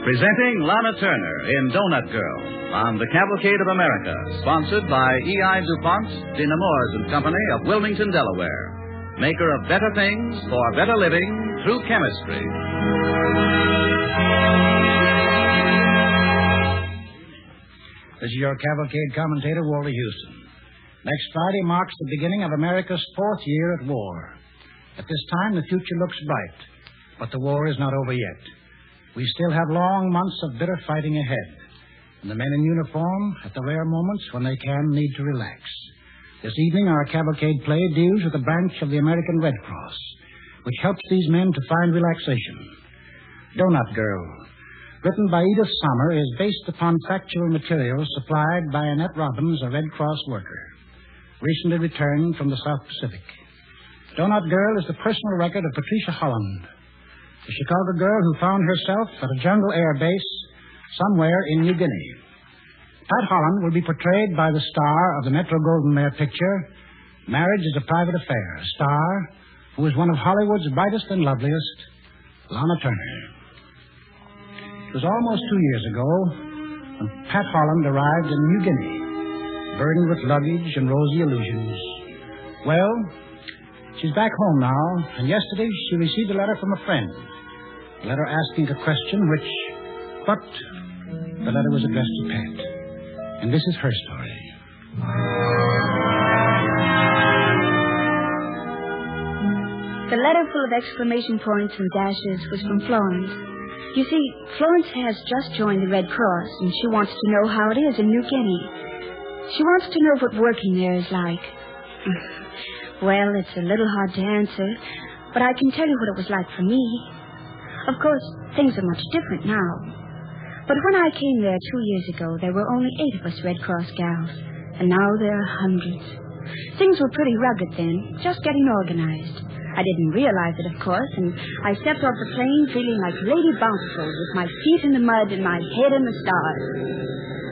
Presenting Lana Turner in Donut Girl on the Cavalcade of America, sponsored by E.I. DuPont, de Nemours and Company of Wilmington, Delaware, maker of better things for better living through chemistry. This is your Cavalcade commentator, Walter Houston. Next Friday marks the beginning of America's 4th year at war. At this time, the future looks bright, but the war is not over yet. We still have long months of bitter fighting ahead, and the men in uniform, at the rare moments when they can, need to relax. This evening, our Cavalcade play deals with a branch of the American Red Cross, which helps these men to find relaxation. Donut Girl, written by Edith Sommer, is based upon factual material supplied by Annette Robbins, a Red Cross worker, recently returned from the South Pacific. Donut Girl is the personal record of Patricia Holland, the Chicago girl who found herself at a jungle air base somewhere in New Guinea. Pat Holland will be portrayed by the star of the Metro-Goldwyn-Mayer picture, Marriage is a Private Affair, a star who is one of Hollywood's brightest and loveliest, Lana Turner. It was almost 2 years ago when Pat Holland arrived in New Guinea, burdened with luggage and rosy illusions. Well, she's back home now, and yesterday she received a letter from a friend. A letter asking a question but the letter was addressed to Pat. And this is her story. The letter full of exclamation points and dashes was from Florence. You see, Florence has just joined the Red Cross, and she wants to know how it is in New Guinea. She wants to know what working there is like. Well, it's a little hard to answer, but I can tell you what it was like for me. Of course, things are much different now. But when I came there 2 years ago, there were only 8 of us Red Cross gals, and now there are hundreds. Things were pretty rugged then, just getting organized. I didn't realize it, of course, and I stepped off the plane feeling like Lady Bountiful, with my feet in the mud and my head in the stars.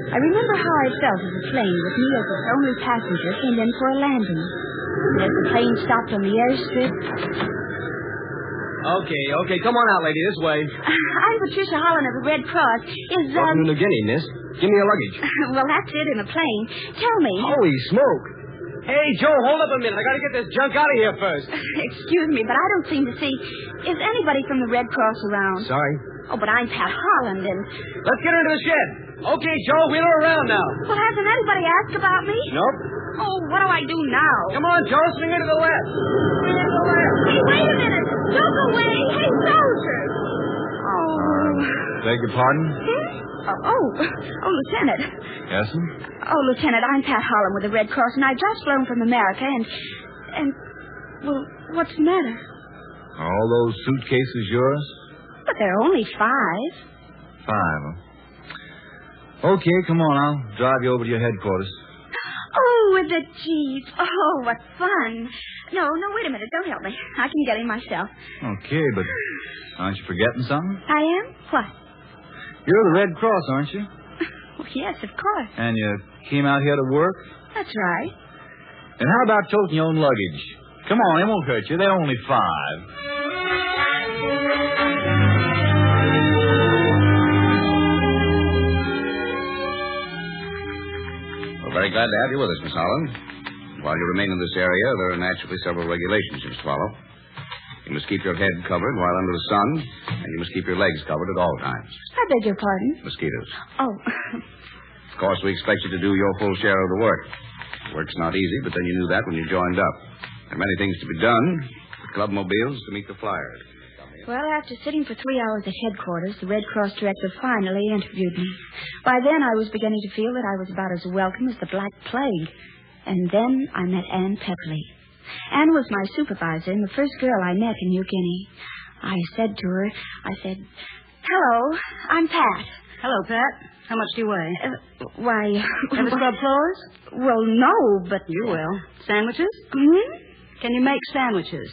I remember how I felt as the plane, with me as its only passenger, came in for a landing. As the plane stopped on the airstrip... Okay, come on out, lady, this way. I'm Patricia Holland of the Red Cross. Welcome to New Guinea, miss. Give me your luggage. Well, that's it, in a plane. Tell me... Holy smoke. Hey, Joe, hold up a minute. I gotta get this junk out of here first. Excuse me, but I don't seem to see... Is anybody from the Red Cross around? Sorry? Oh, but I'm Pat Holland, and... Let's get her into the shed. Okay, Joe, wheel her around now. Well, hasn't anybody asked about me? Nope. Oh, what do I do now? Come on, Joe, swing her to the left. Swing her to the left. Hey, wait a minute. Don't go away. Hey, soldier. Oh. Beg your pardon? Oh, Lieutenant. Yes, sir? Oh, Lieutenant, I'm Pat Holland with the Red Cross, and I've just flown from America, well, what's the matter? Are all those suitcases yours? But there are only 5. 5, huh? Okay, come on, I'll drive you over to your headquarters. Oh, with the Jeep. Oh, what fun. No, wait a minute. Don't help me. I can get in myself. Okay, but aren't you forgetting something? I am? What? You're the Red Cross, aren't you? Oh, yes, of course. And you came out here to work? That's right. And how about toting your own luggage? Come on, it won't hurt you. They're only 5. We're very glad to have you with us, Miss Holland. While you remain in this area, there are naturally several regulations you must follow. You must keep your head covered while under the sun, and you must keep your legs covered at all times. I beg your pardon? Mosquitoes. Oh. Of course, we expect you to do your full share of the work. Work's not easy, but then you knew that when you joined up. There are many things to be done. The clubmobiles to meet the flyers. Well, after sitting for 3 hours at headquarters, the Red Cross director finally interviewed me. By then, I was beginning to feel that I was about as welcome as the Black Plague. And then I met Ann Pepperly. Ann was my supervisor and the first girl I met in New Guinea. I said to her, hello, I'm Pat. Hello, Pat. How much do you weigh? Why... Ever scrub floors? Well, no, but... You will. Sandwiches? Hmm? Can you make sandwiches?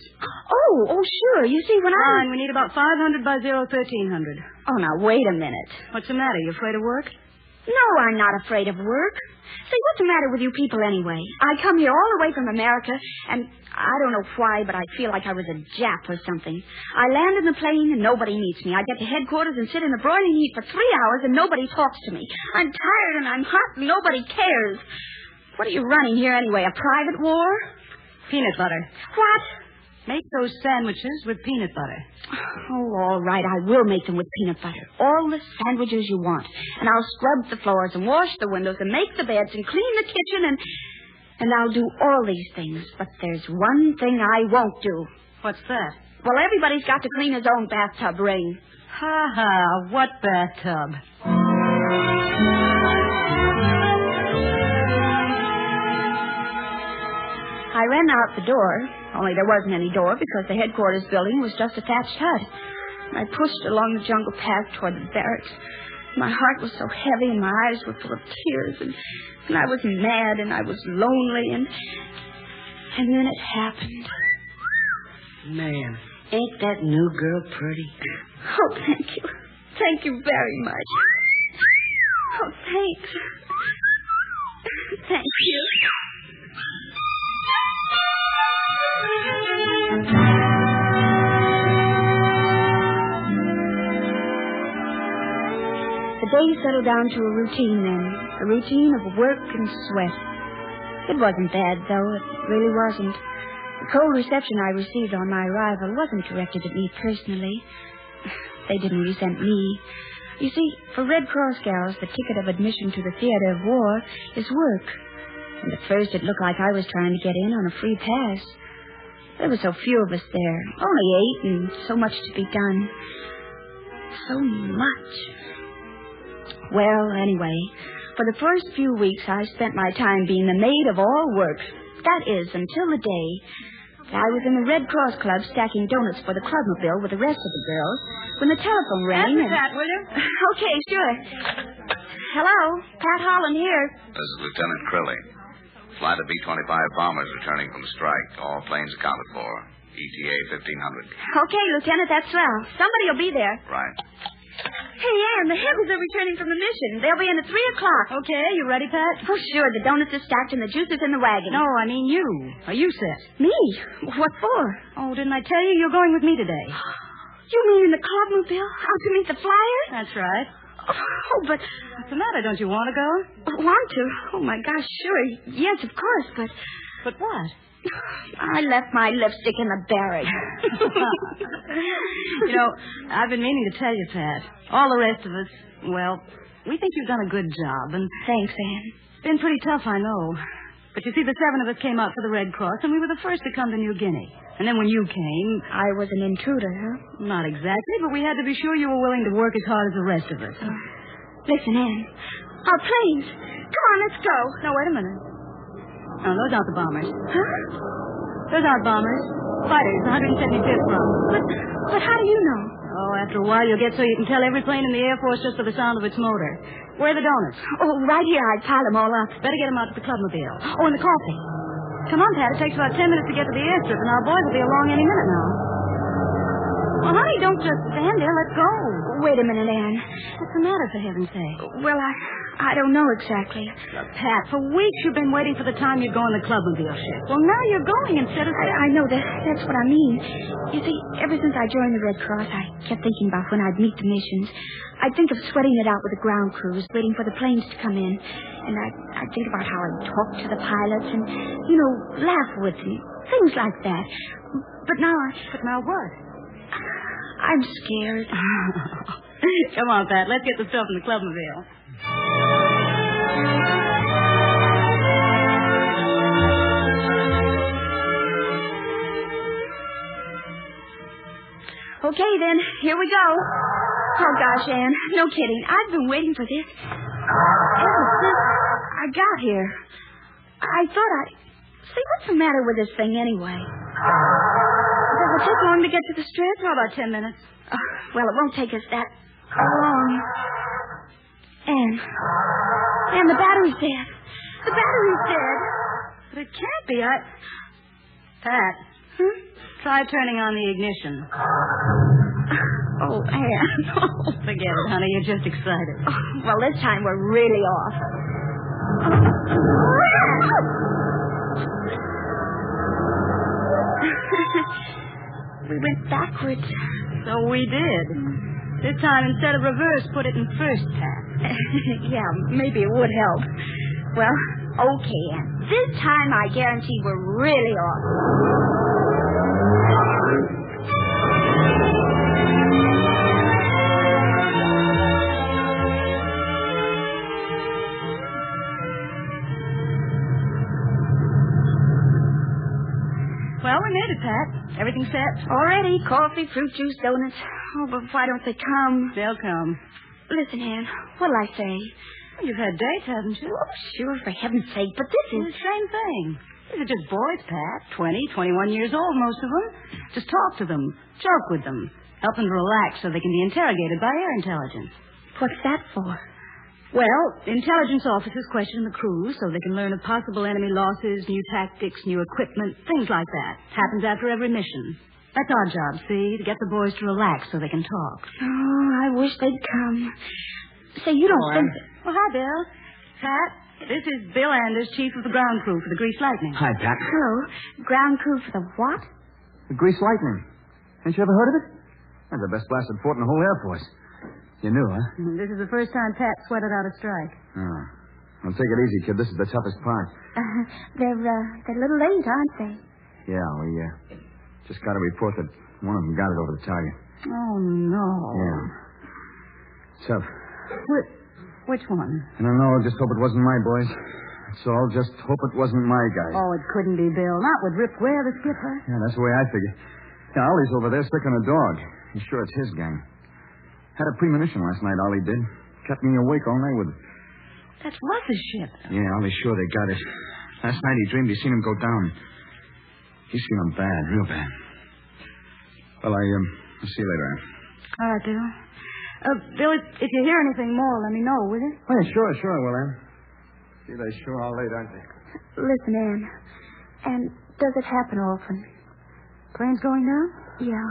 Oh, sure. You see, when Fine, we need about 500 by 1300. Oh, now, wait a minute. What's the matter? You afraid of work? No, I'm not afraid of work. Say, what's the matter with you people anyway? I come here all the way from America, and I don't know why, but I feel like I was a Jap or something. I land in the plane and nobody meets me. I get to headquarters and sit in the broiling heat for 3 hours and nobody talks to me. I'm tired and I'm hot and nobody cares. What are you running here anyway, a private war? Peanut butter. What? Make those sandwiches with peanut butter. Oh, all right, I will make them with peanut butter. All the sandwiches you want. And I'll scrub the floors and wash the windows and make the beds and clean the kitchen and I'll do all these things. But there's one thing I won't do. What's that? Well, everybody's got to clean his own bathtub ring. Ha, what bathtub? I ran out the door, only there wasn't any door because the headquarters building was just a thatched hut. I pushed along the jungle path toward the barracks. My heart was so heavy and my eyes were full of tears and I was mad and I was lonely and then it happened. Man, ain't that new girl pretty? Oh, thank you. Thank you very much. Oh, thanks. Thank you. The day settled down to a routine then, a routine of work and sweat. It wasn't bad, though. It really wasn't. The cold reception I received on my arrival wasn't directed at me personally. They didn't resent me. You see, for Red Cross gals, the ticket of admission to the theater of war is work. And at first it looked like I was trying to get in on a free pass. There were so few of us there, only 8, and so much to be done. So much. Well, anyway, for the first few weeks I spent my time being the maid of all work. That is, until the day I was in the Red Cross Club stacking donuts for the clubmobile with the rest of the girls when the telephone rang. Answer that, will you? Okay, sure. Hello, Pat Holland here. This is Lieutenant Crilly. Flight of B-25 bombers returning from strike. All planes accounted for. ETA 1500. Okay, Lieutenant, that's swell. Somebody will be there. Right. Hey, Ann, the Higgles are returning from the mission. They'll be in at 3 o'clock. Okay, you ready, Pat? Oh, sure. The donuts are stacked and the juice is in the wagon. No, I mean you. Are you set? Me? What for? Oh, didn't I tell you you're going with me today? You mean in the clubmobile? Out to meet the flyers? That's right. Oh, but... What's the matter? Don't you want to go? Want to? Oh, my gosh, sure. Yes, of course, but... But what? I left my lipstick in the barracks. You know, I've been meaning to tell you, Pat. All the rest of us, well, we think you've done a good job, and... Thanks, Ann. It's been pretty tough, I know. But you see, the 7 of us came out for the Red Cross, and we were the first to come to New Guinea. And then when you came... I was an intruder, huh? Not exactly, but we had to be sure you were willing to work as hard as the rest of us. Listen, Ann. Our planes. Come on, let's go. No, wait a minute. No, those aren't the bombers. Huh? Those aren't bombers. Fighters, 175th from. But how do you know? Oh, after a while you'll get so you can tell every plane in the Air Force just for the sound of its motor. Where are the donuts? Oh, right here. I'd pile them all up. Better get them out to the clubmobile. Oh, and the coffee. Come on, Pat. It takes about 10 minutes to get to the airstrip, and our boys will be along any minute now. Well, honey, don't just stand there. Let's go. Wait a minute, Ann. What's the matter, for heaven's sake? Well, I don't know exactly. Pat, for weeks you've been waiting for the time you'd go on the clubmobile ship. Well, now you're going instead of... I know that. That's what I mean. You see, ever since I joined the Red Cross, I kept thinking about when I'd meet the missions. I'd think of sweating it out with the ground crews, waiting for the planes to come in. And I'd think about how I'd talk to the pilots and, laugh with them. Things like that. But now But now what? I'm scared. Come on, Pat. Let's get the stuff in the clubmobile. Okay, then. Here we go. Oh, gosh, Ann. No kidding. I've been waiting for this ever since I got here. I thought See, what's the matter with this thing anyway? Does it take long to get to the strip? Oh, about 10 minutes. Well, it won't take us that long. And the battery's dead. The battery's dead. But it can't be. Pat. Try turning on the ignition. Oh, Anne. Oh. Forget it, honey. You're just excited. Oh, well, this time we're really off. We went backwards. So we did. This time, instead of reverse, put it in first, Pat. Yeah, maybe it would help. Well, okay, Anne. This time I guarantee we're really off. Well, we made it, Pat. Everything set? Already. Coffee, fruit juice, donuts. Oh, but why don't they come? They'll come. Listen, Anne, what'll I say? Well, you've had dates, haven't you? Oh, sure, for heaven's sake, but this It's is... the same thing. These are just boys, Pat. 20, 21 years old, most of them. Just talk to them. Joke with them. Help them to relax so they can be interrogated by air intelligence. What's that for? Well, intelligence officers question the crew so they can learn of possible enemy losses, new tactics, new equipment, things like that. Happens after every mission. That's our job, see, to get the boys to relax so they can talk. Oh, I wish they'd come. Say, you don't think... Well, hi, Bill. Pat, this is Bill Anders, chief of the ground crew for the Grease Lightning. Hi, Pat. Hello. Ground crew for the what? The Grease Lightning. Ain't you ever heard of it? That's the best blasted fort in the whole Air Force. You knew, huh? This is the first time Pat sweated out a strike. Oh. Well, take it easy, kid. This is the toughest part. They're a little late, aren't they? Yeah, we just got a report that one of them got it over the target. Oh, no. Yeah. Tough. Which one? I don't know. Just hope it wasn't my boys. That's all. Just hope it wasn't my guys. Oh, it couldn't be Bill. Not with Rip Ware, the skipper. Yeah, that's the way I figure. Yeah, Ollie's over there sick on a dog. He's sure it's his gang. Had a premonition last night, Ollie did. Kept me awake all night with it. That was his ship. Yeah, Ollie's sure they got it. Last night he dreamed he'd seen him go down. He's seen him bad, real bad. Well, I'll see you later, Ann. All right, Bill. Bill, if you hear anything more, let me know, will you? Oh, yeah, sure I will, Ann. See, they sure are late, aren't they? Listen, Anne. And does it happen often? Plane's going now? Yeah.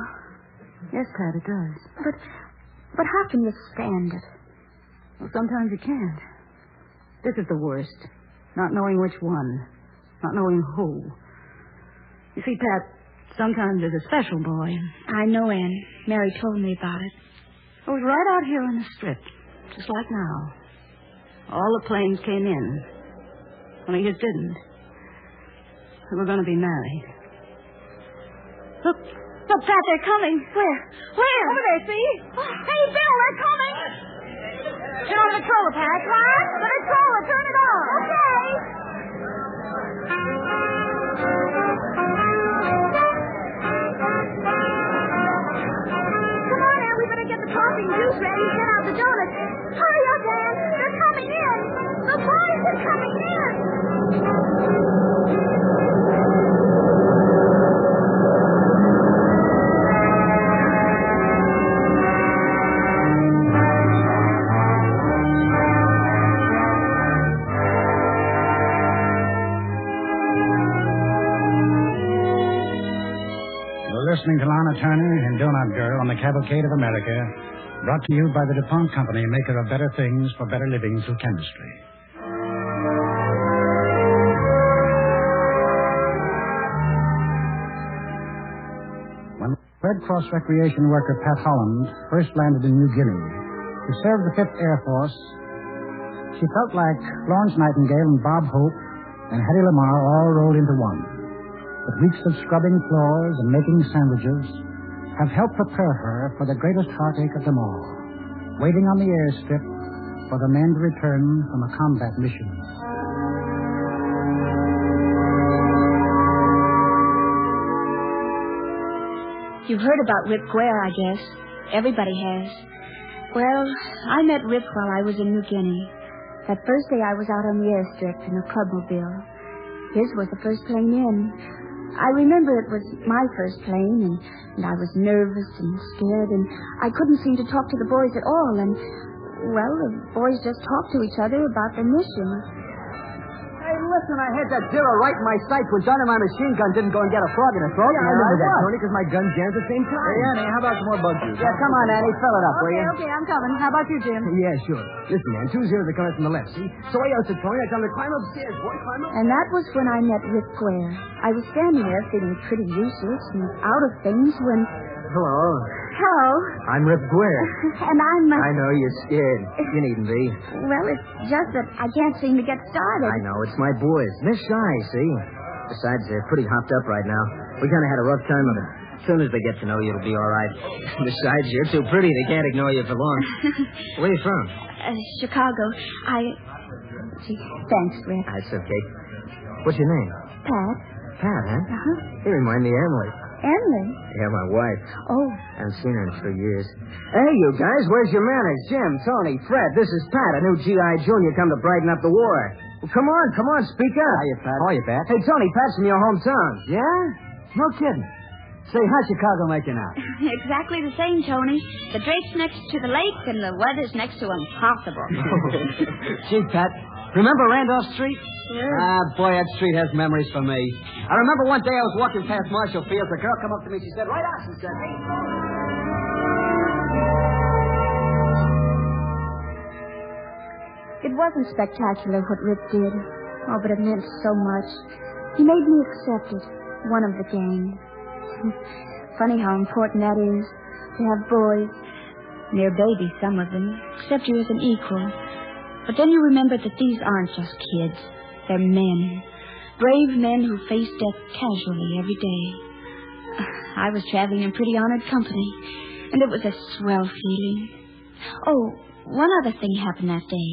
Yes, Pat, it does. But how can you stand it? Well, sometimes you can't. This is the worst. Not knowing which one. Not knowing who. You see, Pat, sometimes there's a special boy. I know, Anne. Mary told me about it. It was right out here on the strip. Just like now. All the planes came in. Only his didn't. We were going to be married. Look, Pat, they're coming. Where? Over there, see? Hey, Bill, they're coming. Turn on the controller, Pat. What? The controller, turn it on. Okay. Come on, Ann, we better get the coffee and juice ready and get out the donuts. Hurry up, Ann. They're coming in. The boys are coming in. Listening to Lana Turner and Donut Girl on the Cavalcade of America, brought to you by the DuPont Company, maker of better things for better living through chemistry. When Red Cross recreation worker Pat Holland first landed in New Guinea to serve the 5th Air Force, she felt like Florence Nightingale and Bob Hope and Hedy Lamarr all rolled into one. But weeks of scrubbing floors and making sandwiches have helped prepare her for the greatest heartache of them all, waiting on the airstrip for the men to return from a combat mission. You've heard about Rip Ware, I guess. Everybody has. Well, I met Rip while I was in New Guinea. That first day I was out on the airstrip in a clubmobile. His was the first plane in. I remember it was my first plane, and I was nervous and scared, and I couldn't seem to talk to the boys at all, and, well, the boys just talked to each other about their mission. Hey, that's when I had that zero right in my sights when Johnny my machine gun didn't go and get a frog in his throat. Yeah, I remember that, Tony, because my gun jammed at the same time. Hey, Annie, how about some more bug juice? Yeah, come on, Annie. Fill it up, will you? Okay, I'm coming. How about you, Jim? Yeah, sure. Listen, man, 2 zeros are coming from the left, see? So I yelled to Tony, I tell him to climb upstairs, boy, climb up. And that was when I met Rick Ware. I was standing there feeling pretty useless and out of things when... Hello. Hello. I'm Rip Ware. And I'm... I know, you're scared. You needn't be. Well, it's just that I can't seem to get started. I know, it's my boys. They're shy, see? Besides, they're pretty hopped up right now. We kind of had a rough time of it. As soon as they get to know you, it'll be all right. Besides, you're too pretty. They can't ignore you for long. Where are you from? Chicago. Gee, thanks, Rick. That's okay. What's your name? Pat. Pat, huh? Uh-huh. You remind me of Emily. Emily? Yeah, my wife. Oh. I haven't seen her in 3 years. Hey, you guys, where's your manners? Jim, Tony, Fred, this is Pat, a new G.I. Junior come to brighten up the war. Well, come on, speak up. Hiya, Pat. Hiya, Pat. Hey, Tony, Pat's from your hometown. Yeah? No kidding. Say, how's Chicago making out? Exactly the same, Tony. The drake's next to the lake, and the weather's next to impossible. Gee, Pat, remember Randolph Street? Sure. Boy, that street has memories for me. I remember one day I was walking past Marshall Fields. A girl come up to me. She said, right on. She said, hey. It wasn't spectacular what Rick did. Oh, but it meant so much. He made me accept it. One of the gang. Funny how important that is. To have boys. Mere babies, some of them. Accept you as an equal. But then you remember that these aren't just kids. They're men. Brave men who face death casually every day. I was traveling in pretty honored company, and it was a swell feeling. Oh, one other thing happened that day.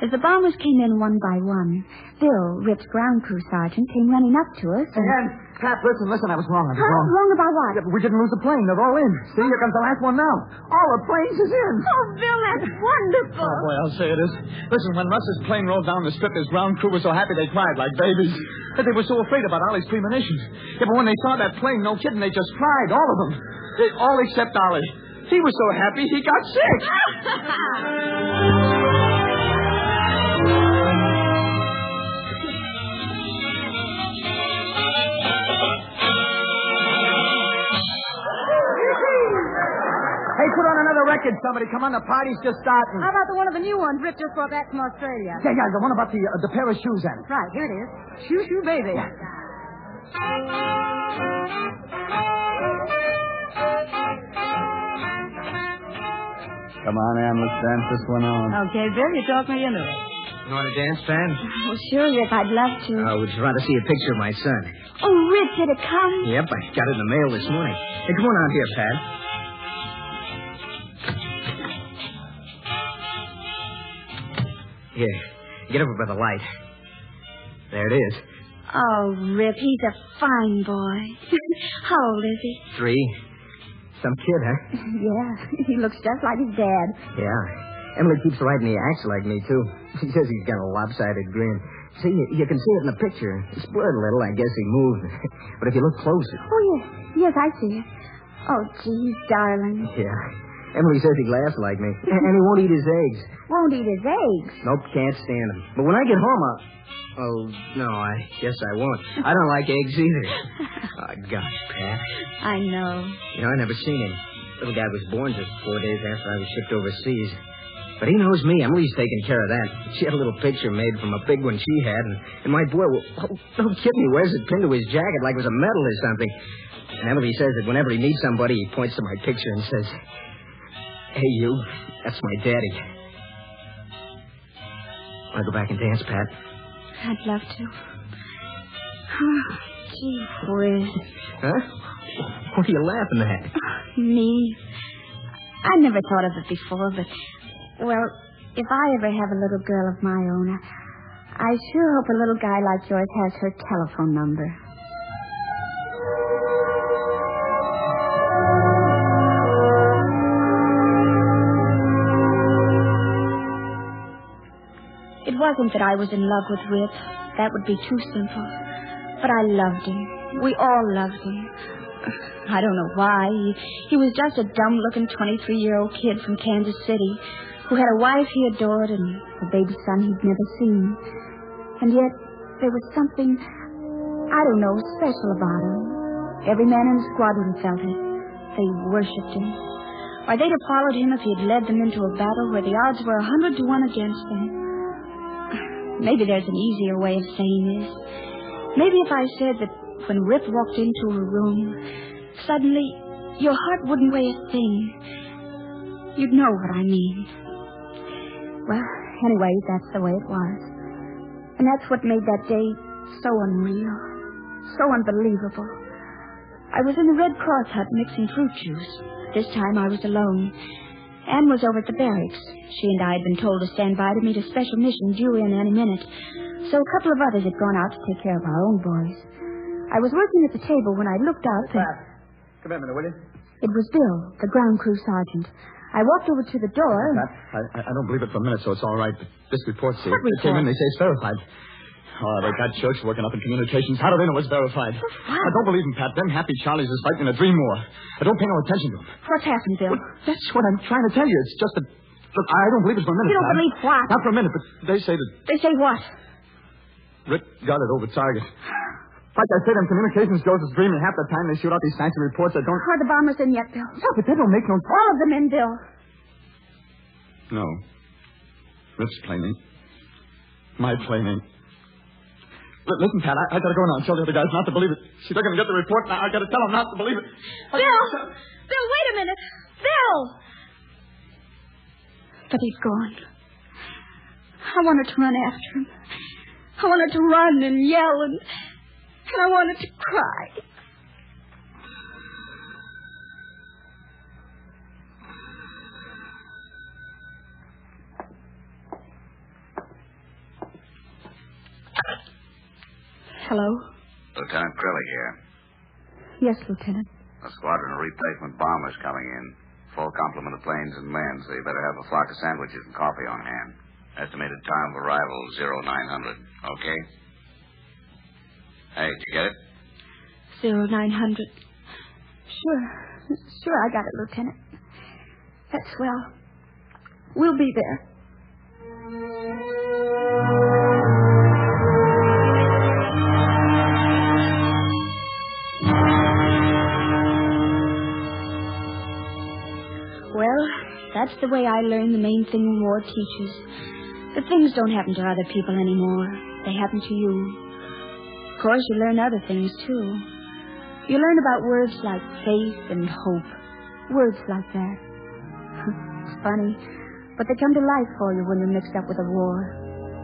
As the bombers came in one by one, Bill, Rip's ground crew sergeant, came running up to us. And, Pat, listen, I was wrong. Wrong about what? Yeah, we didn't lose the plane. They're all in. See, here comes the last one now. All the planes is in. Oh, Bill, that's wonderful. Oh, boy, I'll say it is. Listen, when Russ's plane rolled down the strip, his ground crew was so happy they cried like babies. But they were so afraid about Ollie's premonition. Yeah, but when they saw that plane, no kidding, they just cried, all of them. All except Ollie. He was so happy he got sick. Hey, put on another record, somebody. Come on, the party's just starting. How about the one of the new ones Rip just brought back from Australia? Yeah, the one about the pair of shoes, Annie. Right, here it is. Shoo, shoo, baby. Come on, Ann, let's dance this one on. Okay, Bill, you talked me into it. You want to dance, Pat? Oh, sure, Rick, I'd love to. Oh, would you rather see a picture of my son? Oh, Rick, did it come? Yep, I got it in the mail this morning. Hey, come on out here, Pat. Here, get over by the light. There it is. Oh, Rip, he's a fine boy. How old is he? 3. Some kid, huh? Yeah, he looks just like his dad. Yeah. Emily keeps writing he acts like me, too. She says he's got a lopsided grin. See, you can see it in the picture. It's blurred a little. I guess he moved. But if you look closer... Oh, yes. Yes, I see it. Oh, geez, darling. Yeah. Emily says he laughs like me. And he won't eat his eggs. Won't eat his eggs? Nope, can't stand them. But when I get home, I'll... Oh, no, I guess I won't. I don't like eggs either. Oh, gosh, Pat. I know. You know, I never seen him. Little guy was born just 4 days after I was shipped overseas. But he knows me. Emily's taking care of that. She had a little picture made from a big one she had. And my boy, don't kid me, wears it pinned to his jacket like it was a medal or something. And Emily says that whenever he meets somebody, he points to my picture and says, "Hey, you, that's my daddy." Want to go back and dance, Pat? I'd love to. Oh, gee whiz. Huh? What are you laughing at? Me? I never thought of it before, but... Well, if I ever have a little girl of my own, I sure hope a little guy like yours has her telephone number. It wasn't that I was in love with Rip. That would be too simple. But I loved him. We all loved him. I don't know why. He was just a dumb-looking 23-year-old kid from Kansas City who had a wife he adored and a baby son he'd never seen. And yet, there was something, I don't know, special about him. Every man in the squadron felt it. They worshipped him. Or they'd have followed him if he had led them into a battle where the odds were 100 to 1 against him. Maybe there's an easier way of saying this. Maybe if I said that when Rip walked into a room, suddenly your heart wouldn't weigh a thing. You'd know what I mean. Well, anyway, that's the way it was. And that's what made that day so unreal, so unbelievable. I was in the Red Cross hut mixing fruit juice. This time I was alone. Anne was over at the barracks. She and I had been told to stand by to meet a special mission due in any minute. So a couple of others had gone out to take care of our own boys. I was working at the table when I looked out and... Come here a minute, will you? It was Bill, the ground crew sergeant. I walked over to the door. I don't believe it for a minute, so it's all right. But this report, see, What it came report? in, they say it's verified. Oh, they got Church working up in communications. How do they know it's verified? I don't believe them, Pat. Them happy Charlies is fighting a dream war. I don't pay no attention to them. What's happened, Bill? That's what I'm trying to tell you. It's just that... Look, I don't believe it for a minute, You don't Pat. believe what? Not for a minute, but they say that They say what? Rick got it over target. Like I said, them communications Joseph's dreaming. Half the time they shoot out these fancy reports that don't... Are the bombers in yet, Bill? Yeah, but they don't make no... All of them in, Bill. No. Rick's plane ain't. My plane ain't. Listen, Pat, I gotta go now and tell the other guys not to believe it. See, they're gonna get the report now. I gotta tell them not to believe it. Bill! Bill, wait a minute. Bill! But he's gone. I wanted to run after him. I wanted to run and yell and I wanted to cry. Hello? Lieutenant Crilly here. Yes, Lieutenant. A squadron of replacement bombers coming in. Full complement of planes and men, so you better have a flock of sandwiches and coffee on hand. Estimated time of arrival 0900. Okay? Hey, did you get it? 0900. Sure, I got it, Lieutenant. That's swell. We'll be there. Well, that's the way I learned the main thing war teaches. That things don't happen to other people anymore. They happen to you. Of course, you learn other things, too. You learn about words like faith and hope. Words like that. It's funny, but they come to life for you when you're mixed up with a war.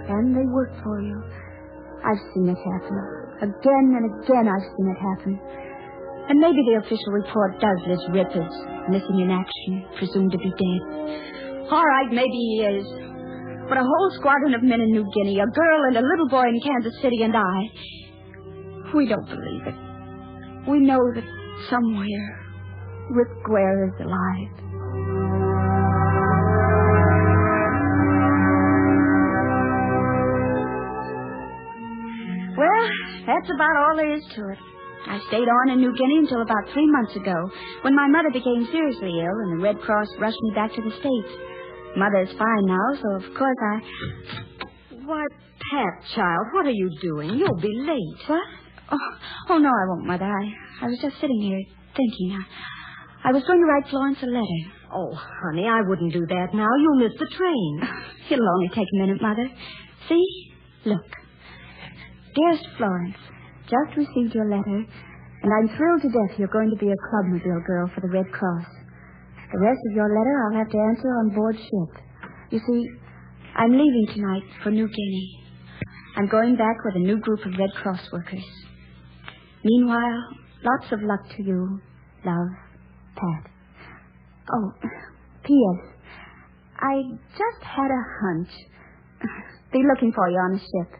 And they work for you. I've seen it happen. Again and again I've seen it happen. And maybe the official report does list Rip as missing in action, presumed to be dead. All right, maybe he is. But a whole squadron of men in New Guinea, a girl and a little boy in Kansas City and I, we don't believe it. We know that somewhere Rip Guare is alive. Well, that's about all there is to it. I stayed on in New Guinea until about 3 months ago, when my mother became seriously ill and the Red Cross rushed me back to the States. Mother's fine now, so of course I... Why, Pat, child, what are you doing? You'll be late. What? Oh no, I won't, Mother. I was just sitting here thinking. I was going to write Florence a letter. Oh, honey, I wouldn't do that now. You'll miss the train. It'll only take a minute, Mother. See? Look. Dearest Florence, just received your letter, and I'm thrilled to death you're going to be a Clubmobile girl for the Red Cross. The rest of your letter I'll have to answer on board ship. You see, I'm leaving tonight for New Guinea. I'm going back with a new group of Red Cross workers. Meanwhile, lots of luck to you. Love, Pat. Oh, P.S. I just had a hunch. Be looking for you on the ship.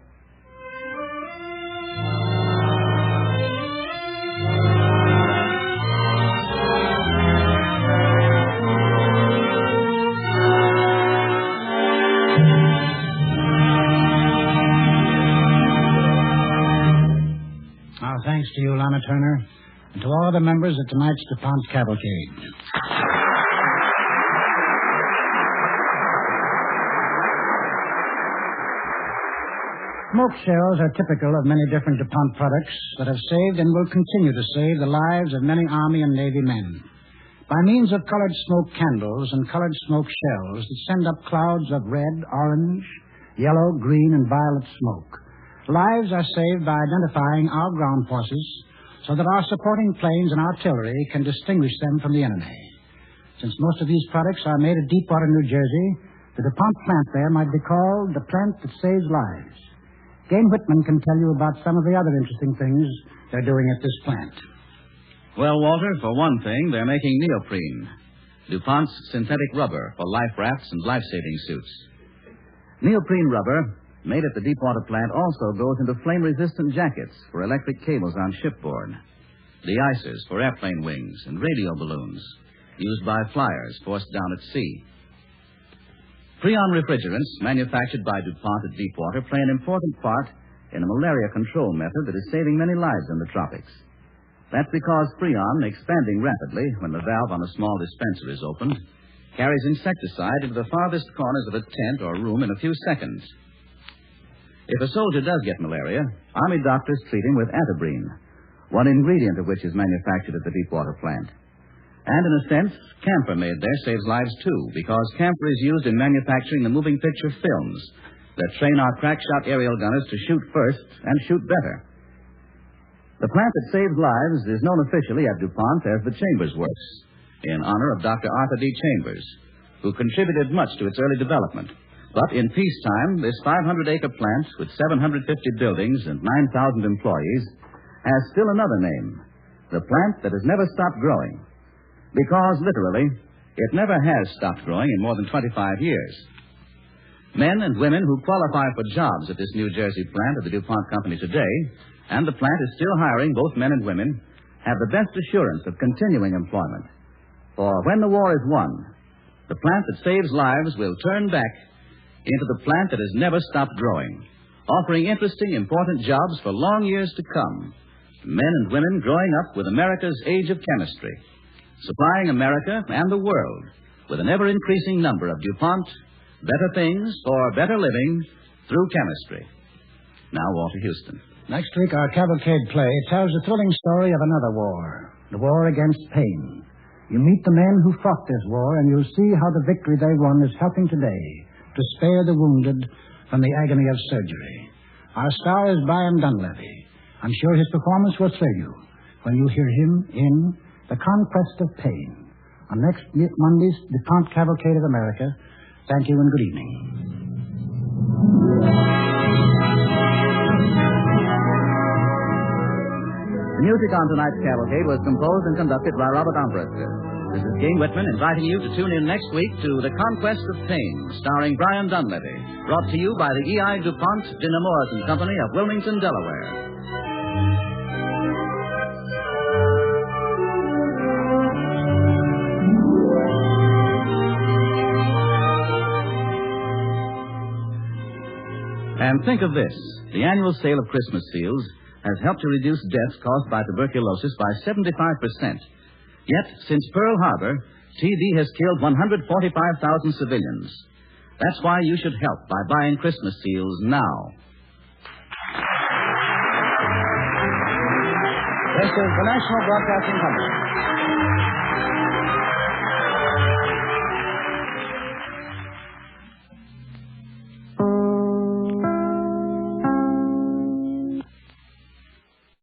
Thanks to you, Lana Turner, and to all of the members of tonight's DuPont Cavalcade. Smoke shells are typical of many different DuPont products that have saved and will continue to save the lives of many Army and Navy men. By means of colored smoke candles and colored smoke shells that send up clouds of red, orange, yellow, green, and violet smoke, lives are saved by identifying our ground forces so that our supporting planes and artillery can distinguish them from the enemy. Since most of these products are made at Deepwater, New Jersey, the DuPont plant there might be called the plant that saves lives. Gane Whitman can tell you about some of the other interesting things they're doing at this plant. Well, Walter, for one thing, they're making neoprene, DuPont's synthetic rubber for life rafts and life-saving suits. Neoprene rubber, made at the Deepwater plant, also goes into flame-resistant jackets for electric cables on shipboard, de-icers for airplane wings and radio balloons, used by flyers forced down at sea. Freon refrigerants, manufactured by DuPont at Deepwater, play an important part in a malaria control method that is saving many lives in the tropics. That's because Freon, expanding rapidly when the valve on a small dispenser is opened, carries insecticide into the farthest corners of a tent or room in a few seconds. If a soldier does get malaria, Army doctors treat him with antabrine, one ingredient of which is manufactured at the Deepwater plant. And in a sense, camphor made there saves lives too, because camphor is used in manufacturing the moving picture films that train our crack-shot aerial gunners to shoot first and shoot better. The plant that saves lives is known officially at DuPont as the Chambers Works, in honor of Dr. Arthur D. Chambers, who contributed much to its early development. But in peacetime, this 500-acre plant with 750 buildings and 9,000 employees has still another name, the plant that has never stopped growing. Because, literally, it never has stopped growing in more than 25 years. Men and women who qualify for jobs at this New Jersey plant of the DuPont Company today, and the plant is still hiring both men and women, have the best assurance of continuing employment. For when the war is won, the plant that saves lives will turn back into the plant that has never stopped growing, offering interesting, important jobs for long years to come. Men and women growing up with America's age of chemistry, supplying America and the world with an ever-increasing number of DuPont better things for better living through chemistry. Now, Walter Houston. Next week, our Cavalcade play tells the thrilling story of another war, the war against pain. You meet the men who fought this war, and you'll see how the victory they won is helping today to spare the wounded from the agony of surgery. Our star is Brian Dunleavy. I'm sure his performance will thrill you when you hear him in The Conquest of Pain on next Monday's DuPont Cavalcade of America. Thank you and good evening. The music on tonight's Cavalcade was composed and conducted by Robert Armbruster. This is Gane Whitman inviting you to tune in next week to The Conquest of Pain, starring Brian Dunleavy, brought to you by the E.I. DuPont de Nemours and Company of Wilmington, Delaware. And think of this. The annual sale of Christmas seals has helped to reduce deaths caused by tuberculosis by 75%. Yet, since Pearl Harbor, TB has killed 145,000 civilians. That's why you should help by buying Christmas seals now. This is the National Broadcasting Company.